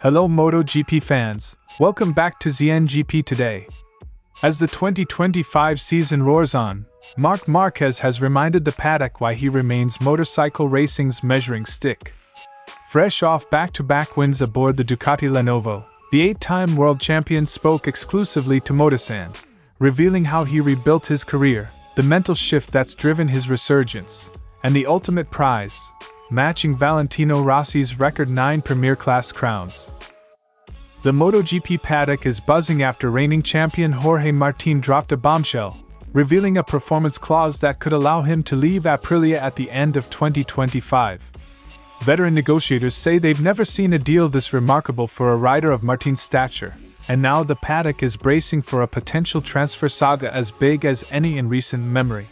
Hello MotoGP fans, welcome back to ZNGP today. As the 2025 season roars on, Marc Márquez has reminded the paddock why he remains motorcycle racing's measuring stick. Fresh off back-to-back wins aboard the Ducati Lenovo, the 8-time world champion spoke exclusively to Motosan, revealing how he rebuilt his career, the mental shift that's driven his resurgence, and the ultimate prize, matching Valentino Rossi's record 9 Premier Class crowns. The MotoGP paddock is buzzing after reigning champion Jorge Martin dropped a bombshell, revealing a performance clause that could allow him to leave Aprilia at the end of 2025. Veteran negotiators say they've never seen a deal this remarkable for a rider of Martin's stature, and now the paddock is bracing for a potential transfer saga as big as any in recent memory.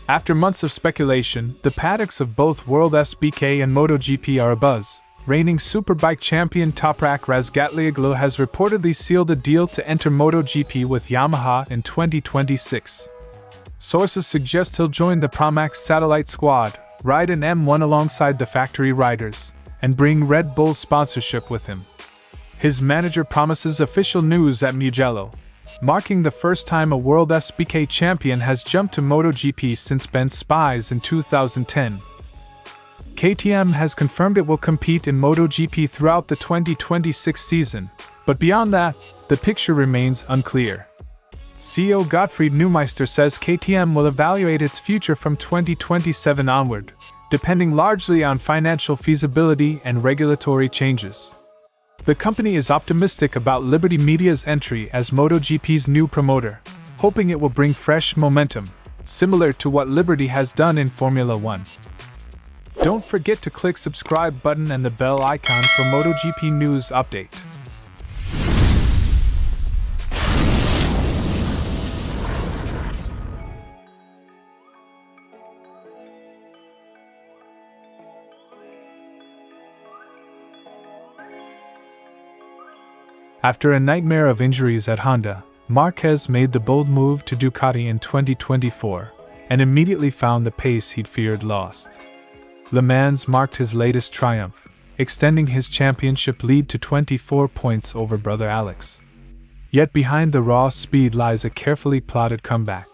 After months of speculation, the paddocks of both World SBK and MotoGP are abuzz. Reigning Superbike champion Toprak has reportedly sealed a deal to enter MotoGP with Yamaha in 2026. Sources suggest he'll join the Pramac satellite squad, ride an M1 alongside the factory riders, and bring Red Bull sponsorship with him. His manager promises official news at Mugello, marking the first time a World SBK champion has jumped to MotoGP since Ben Spies in 2010. KTM has confirmed it will compete in MotoGP throughout the 2026 season, but beyond that, the picture remains unclear. CEO Gottfried Neumeister says KTM will evaluate its future from 2027 onward, depending largely on financial feasibility and regulatory changes. The company is optimistic about Liberty Media's entry as MotoGP's new promoter, hoping it will bring fresh momentum, similar to what Liberty has done in Formula One. Don't forget to click subscribe button and the bell icon for MotoGP news update. After a nightmare of injuries at Honda, Marquez made the bold move to Ducati in 2024 and immediately found the pace he'd feared lost. Le Mans marked his latest triumph, extending his championship lead to 24 points over brother Alex. Yet behind the raw speed lies a carefully plotted comeback.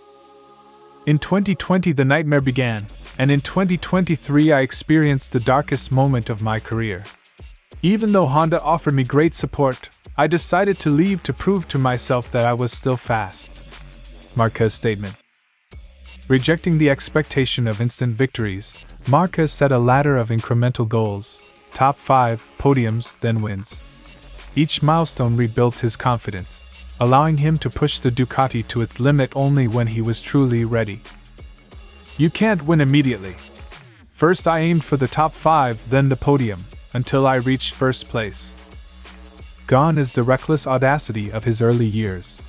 In 2020 the nightmare began, and in 2023 I experienced the darkest moment of my career. Even though Honda offered me great support, I decided to leave to prove to myself that I was still fast. Marquez statement. Rejecting the expectation of instant victories, Marquez set a ladder of incremental goals, top 5, podiums, then wins. Each milestone rebuilt his confidence, allowing him to push the Ducati to its limit only when he was truly ready. You can't win immediately. First I aimed for the top 5, then the podium, until I reached first place. Gone is the reckless audacity of his early years.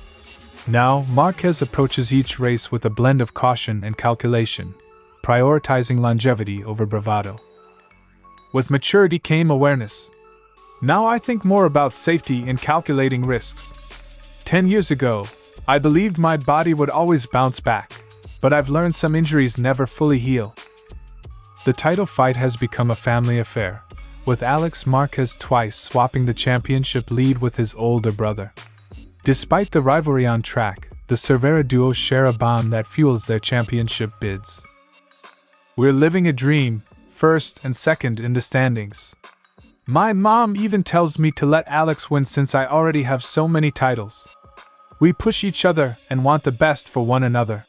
Now, Marquez approaches each race with a blend of caution and calculation, prioritizing longevity over bravado. With maturity came awareness. Now I think more about safety and calculating risks. 10 years ago, I believed my body would always bounce back, but I've learned some injuries never fully heal. The title fight has become a family affair, with Alex Marquez twice swapping the championship lead with his older brother. Despite the rivalry on track, the Cervera duo share a bond that fuels their championship bids. We're living a dream, first and second in the standings. My mom even tells me to let Alex win since I already have so many titles. We push each other and want the best for one another.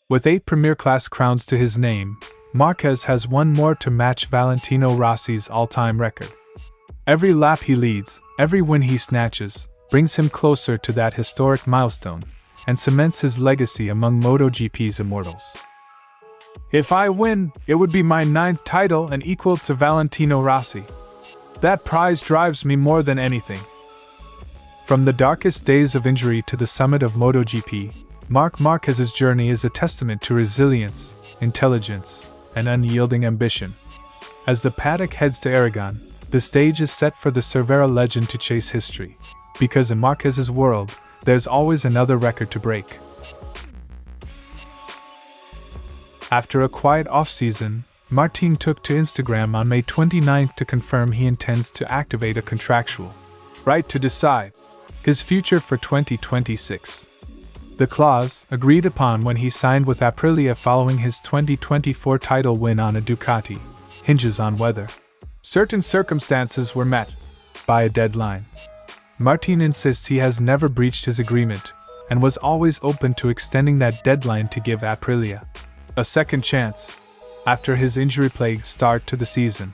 With 8 Premier Class crowns to his name, Marquez has one more to match Valentino Rossi's all-time record. Every lap he leads, every win he snatches, brings him closer to that historic milestone, and cements his legacy among MotoGP's immortals. If I win, it would be my 9th title and equal to Valentino Rossi. That prize drives me more than anything. From the darkest days of injury to the summit of MotoGP, Marc Márquez's journey is a testament to resilience, intelligence, and unyielding ambition. As the paddock heads to Aragon, the stage is set for the Cervera legend to chase history. Because in Marquez's world, there's always another record to break. After a quiet off-season, Martin took to Instagram on May 29 to confirm he intends to activate a contractual right to decide his future for 2026. The clause, agreed upon when he signed with Aprilia following his 2024 title win on a Ducati, hinges on whether certain circumstances were met by a deadline. Martin insists he has never breached his agreement and was always open to extending that deadline to give Aprilia a second chance after his injury-plagued start to the season.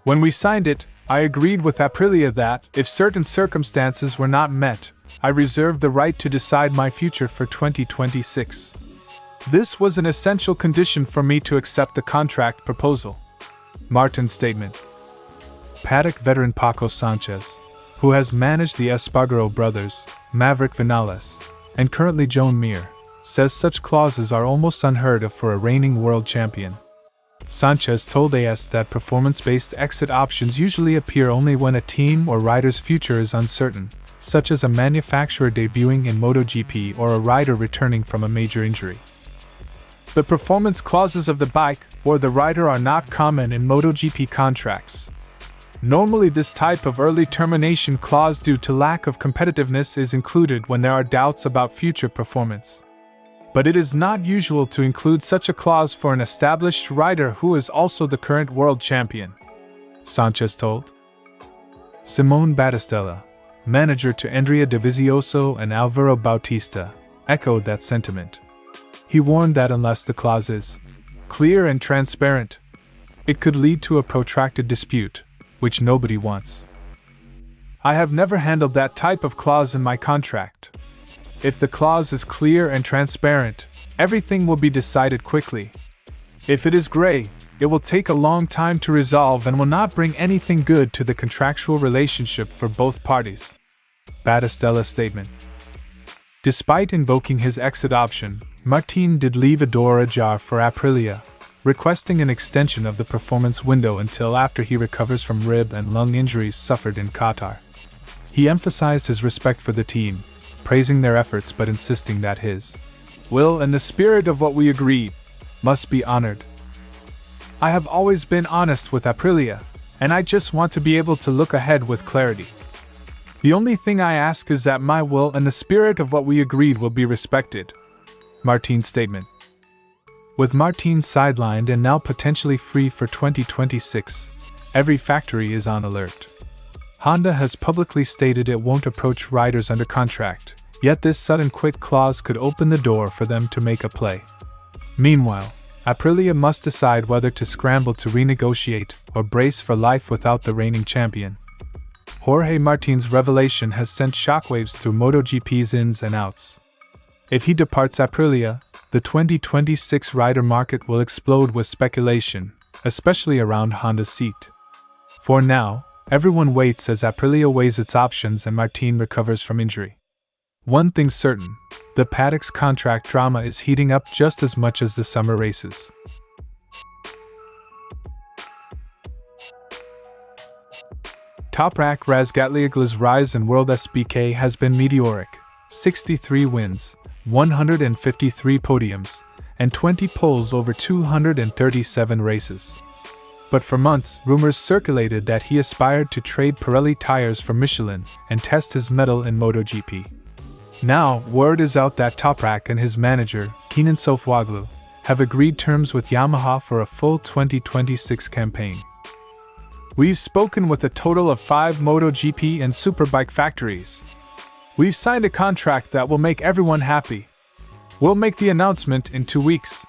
When we signed it, I agreed with Aprilia that, if certain circumstances were not met, I reserved the right to decide my future for 2026. This was an essential condition for me to accept the contract proposal. Martin's statement. Paddock veteran Paco Sanchez, who has managed the Espargaro brothers, Maverick Vinales, and currently Joan Mir, says such clauses are almost unheard of for a reigning world champion. Sanchez told AS that performance-based exit options usually appear only when a team or rider's future is uncertain, such as a manufacturer debuting in MotoGP or a rider returning from a major injury. The performance clauses of the bike or the rider are not common in MotoGP contracts. Normally, this type of early termination clause due to lack of competitiveness is included when there are doubts about future performance. But it is not usual to include such a clause for an established rider who is also the current world champion, Sanchez told. Simone Battistella, manager to Andrea Dovizioso and Alvaro Bautista, echoed that sentiment. He warned that unless the clause is clear and transparent, it could lead to a protracted dispute, which nobody wants. I have never handled that type of clause in my contract. If the clause is clear and transparent, everything will be decided quickly. If it is gray, it will take a long time to resolve and will not bring anything good to the contractual relationship for both parties. Battistella's statement. Despite invoking his exit option, Martin did leave a door ajar for Aprilia, requesting an extension of the performance window until after he recovers from rib and lung injuries suffered in Qatar. He emphasized his respect for the team, praising their efforts but insisting that his will and the spirit of what we agreed must be honored. I have always been honest with Aprilia, and I just want to be able to look ahead with clarity. The only thing I ask is that my will and the spirit of what we agreed will be respected. Martin's statement. With Martin sidelined and now potentially free for 2026, every factory is on alert. Honda has publicly stated it won't approach riders under contract, yet this sudden quit clause could open the door for them to make a play. Meanwhile, Aprilia must decide whether to scramble to renegotiate or brace for life without the reigning champion. Jorge Martin's revelation has sent shockwaves through MotoGP's ins and outs. If he departs Aprilia, the 2026 rider market will explode with speculation, especially around Honda's seat. For now, everyone waits as Aprilia weighs its options and Martin recovers from injury. One thing's certain, the paddock's contract drama is heating up just as much as the summer races. Toprak Razgatlioglu's rise in World SBK has been meteoric: 63 wins, 153 podiums, and 20 poles over 237 races. But for months, rumors circulated that he aspired to trade Pirelli tires for Michelin and test his mettle in MotoGP. Now, word is out that Toprak and his manager, Kenan Sofuoglu, have agreed terms with Yamaha for a full 2026 campaign. We've spoken with a total of 5 MotoGP and Superbike factories. We've signed a contract that will make everyone happy. We'll make the announcement in 2 weeks,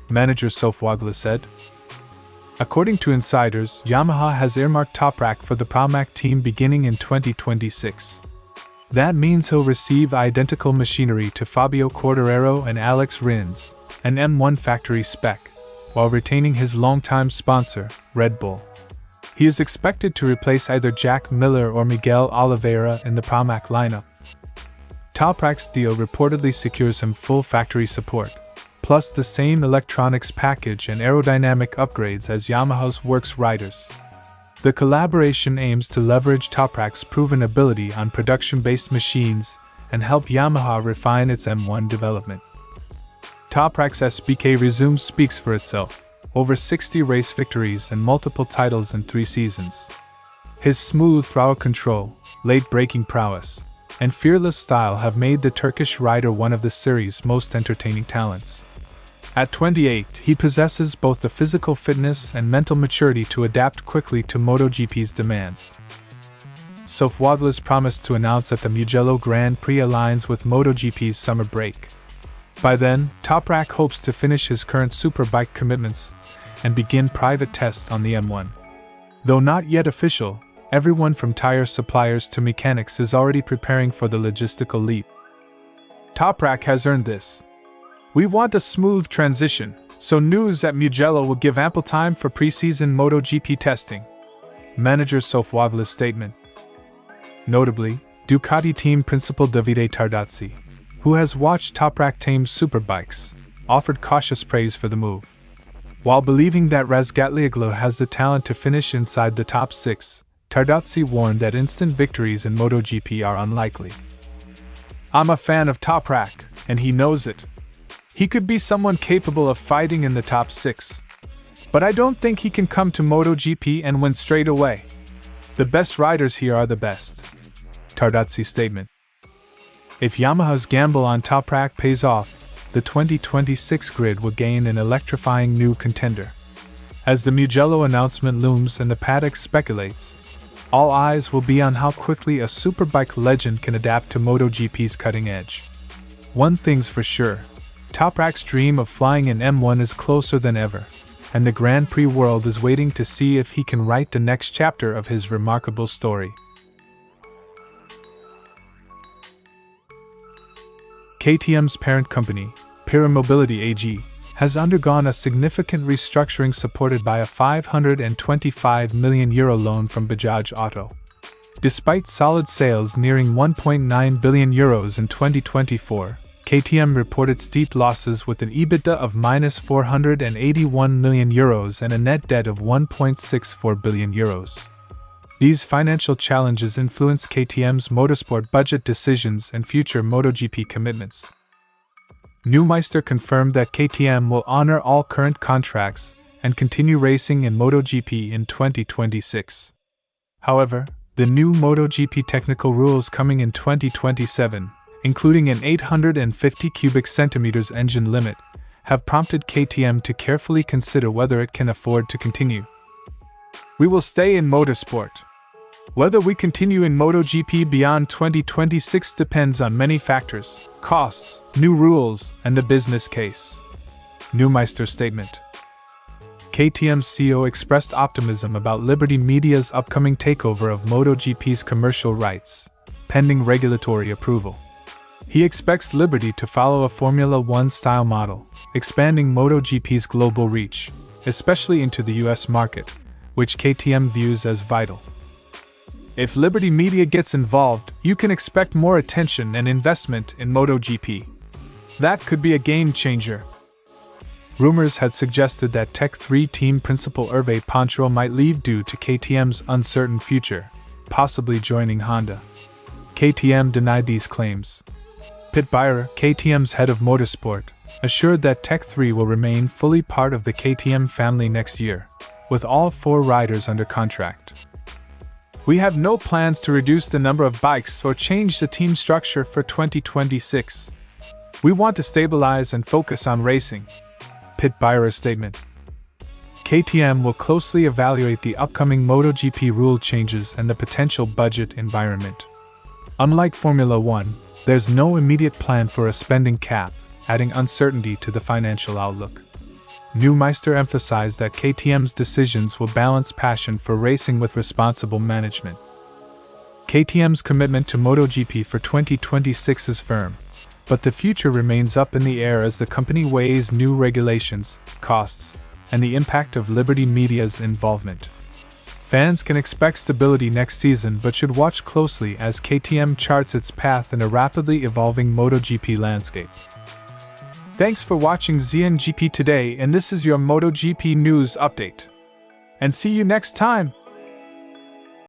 manager Sofuoglu said. According to insiders, Yamaha has earmarked Toprak for the Pramac team beginning in 2026. That means he'll receive identical machinery to Fabio Quartararo and Alex Rins, an M1 factory spec, while retaining his longtime sponsor, Red Bull. He is expected to replace either Jack Miller or Miguel Oliveira in the Pramac lineup. Toprak's deal reportedly secures him full factory support, plus the same electronics package and aerodynamic upgrades as Yamaha's works riders. The collaboration aims to leverage Toprak's proven ability on production-based machines and help Yamaha refine its M1 development. Toprak's SBK resume speaks for itself. over 60 race victories and multiple titles in 3 seasons. His smooth throttle control, late braking prowess, and fearless style have made the Turkish rider one of the series' most entertaining talents. At 28, he possesses both the physical fitness and mental maturity to adapt quickly to MotoGP's demands. Sofuoglu's promise to announce that the Mugello Grand Prix aligns with MotoGP's summer break. By then, Toprak hopes to finish his current superbike commitments and begin private tests on the M1. Though not yet official, everyone from tire suppliers to mechanics is already preparing for the logistical leap. Toprak has earned this. We want a smooth transition, so news at Mugello will give ample time for pre-season MotoGP testing. Manager Sofuoglu's statement. Notably, Ducati team principal Davide Tardozzi, who has watched Toprak tame superbikes, offered cautious praise for the move. While believing that Razgatlioglu has the talent to finish inside the top 6, Tardozzi warned that instant victories in MotoGP are unlikely. I'm a fan of Toprak, and he knows it. He could be someone capable of fighting in the top 6. But I don't think he can come to MotoGP and win straight away. The best riders here are the best. Tardozzi's statement. If Yamaha's gamble on Toprak pays off, the 2026 grid will gain an electrifying new contender. As the Mugello announcement looms and the paddock speculates, all eyes will be on how quickly a superbike legend can adapt to MotoGP's cutting edge. One thing's for sure, Toprak's dream of flying in M1 is closer than ever, and the Grand Prix world is waiting to see if he can write the next chapter of his remarkable story. KTM's parent company, Pira Mobility AG, has undergone a significant restructuring supported by a €525 million loan from Bajaj Auto. Despite solid sales nearing €1.9 billion in 2024, KTM reported steep losses with an EBITDA of -€481 million and a net debt of €1.64 billion. These financial challenges influence KTM's motorsport budget decisions and future MotoGP commitments. Neumeister confirmed that KTM will honor all current contracts and continue racing in MotoGP in 2026. However, the new MotoGP technical rules coming in 2027, including an 850 cubic centimeters engine limit, have prompted KTM to carefully consider whether it can afford to continue. We will stay in motorsport. Whether we continue in MotoGP beyond 2026 depends on many factors: costs, new rules, and the business case. Neumeister's statement. KTM's CEO expressed optimism about Liberty Media's upcoming takeover of MotoGP's commercial rights, pending regulatory approval. He expects Liberty to follow a Formula One-style model, expanding MotoGP's global reach, especially into the US market, which KTM views as vital. If Liberty Media gets involved, you can expect more attention and investment in MotoGP. That could be a game changer. Rumors had suggested that Tech 3 team principal Hervé Poncharal might leave due to KTM's uncertain future, possibly joining Honda. KTM denied these claims. Pit Beirer, KTM's head of motorsport, assured that Tech 3 will remain fully part of the KTM family next year, with all 4 riders under contract. We have no plans to reduce the number of bikes or change the team structure for 2026. We want to stabilize and focus on racing. Pit Beirer's statement. KTM will closely evaluate the upcoming MotoGP rule changes and the potential budget environment. Unlike Formula One, there's no immediate plan for a spending cap, adding uncertainty to the financial outlook. Neumeister emphasized that KTM's decisions will balance passion for racing with responsible management. KTM's commitment to MotoGP for 2026 is firm, but the future remains up in the air as the company weighs new regulations, costs, and the impact of Liberty Media's involvement. Fans can expect stability next season but should watch closely as KTM charts its path in a rapidly evolving MotoGP landscape. Thanks for watching ZNGP today, and this is your MotoGP news update. And see you next time!